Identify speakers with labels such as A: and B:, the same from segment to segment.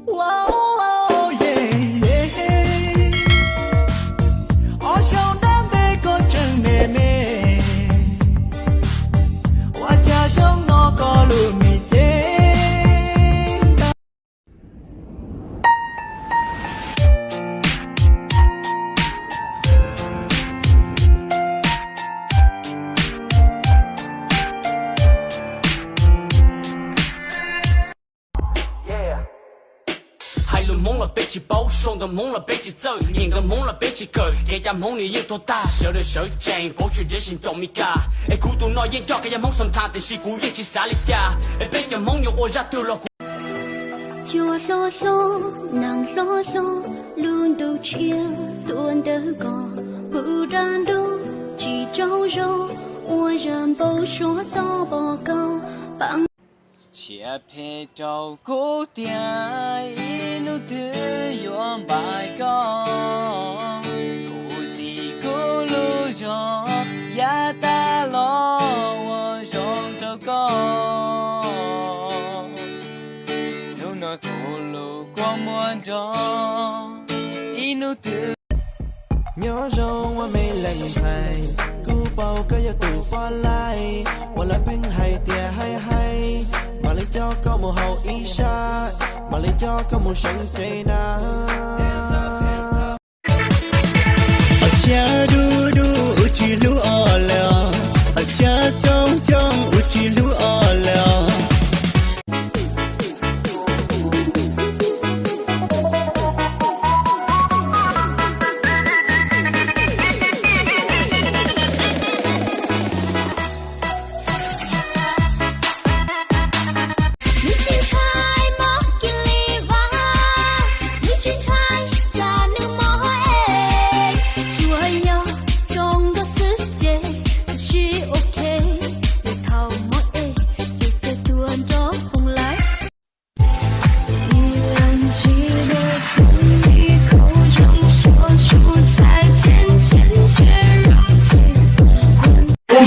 A: Wow, wow, yeah, yeah. Ở trong đám mê có chân mê mê. Hoa cha trong nó có lùi mì chế.
B: hai轮梦了背起包，双的梦了背起走，年的梦了背起狗，给家梦里有多大，手的手掌，过去人心多米嘎，哎孤独那眼角，给家梦上他的是孤眼去沙里家，哎背着梦有我ra từ了。
C: Chùa lo lo, nàng lo lo, luôn đầu chia, tuôn đỡ cò, bự đàn đô, chỉ trâu rô, ua rầm bầu số to bò câu, bằng.
D: Chia phê trâu cố tia, inu tư yuan bài con, cố si cố lu gió, ya ta lo, ua rong trâu con. Nó thổ lộ qua muôn đó inu tư
A: nhớ râu hoa mê lạnh thầy cứ bao cái giờ tụ qua lại hoa là bên hay tia hay mà lấy cho có một hậu ý xa mà lấy cho có một sân cây na ở xa đu đu chỉ lu ở leo ở xa trong trong chỉ lu ở leo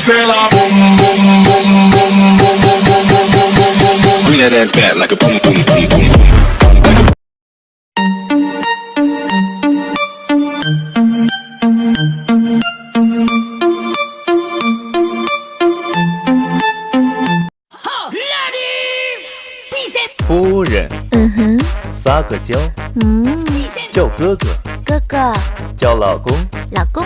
E: Say la boom boom boom boom boom boom boom boom boom boom boom boom. Bring that ass back like a boom boom boom boom boom.
F: Phu人，撒个娇，叫哥哥，
C: 哥哥，
F: 叫老公，
C: 老公，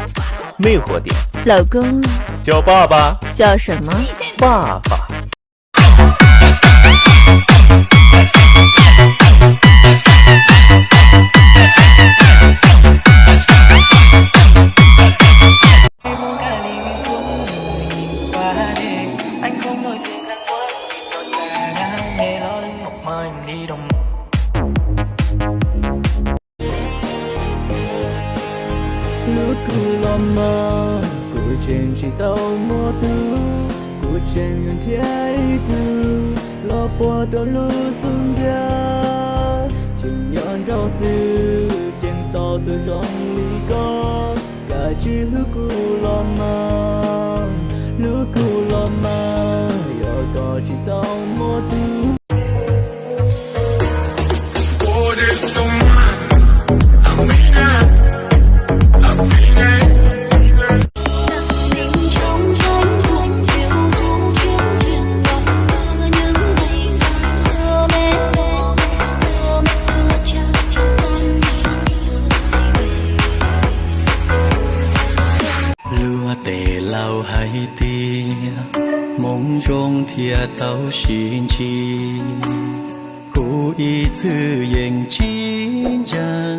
F: 魅惑点，
C: 老公，
F: 叫爸爸，
C: 叫什么？
F: 爸爸。
A: Lúc thu lo mơ, của trên chỉ tàu mua tư, của trên người trái tư, lo bỏ đôi lúa xuống ra, chừng nhọn rau sư, trên tàu từ trong ly có, cả chỉ lúc cu lo mơ, lúc cu lo mơ, giờ có chỉ tàu mua tư.
G: lâu hay tia mong rong thia tao xin chi cố ý tự nhiên chín chân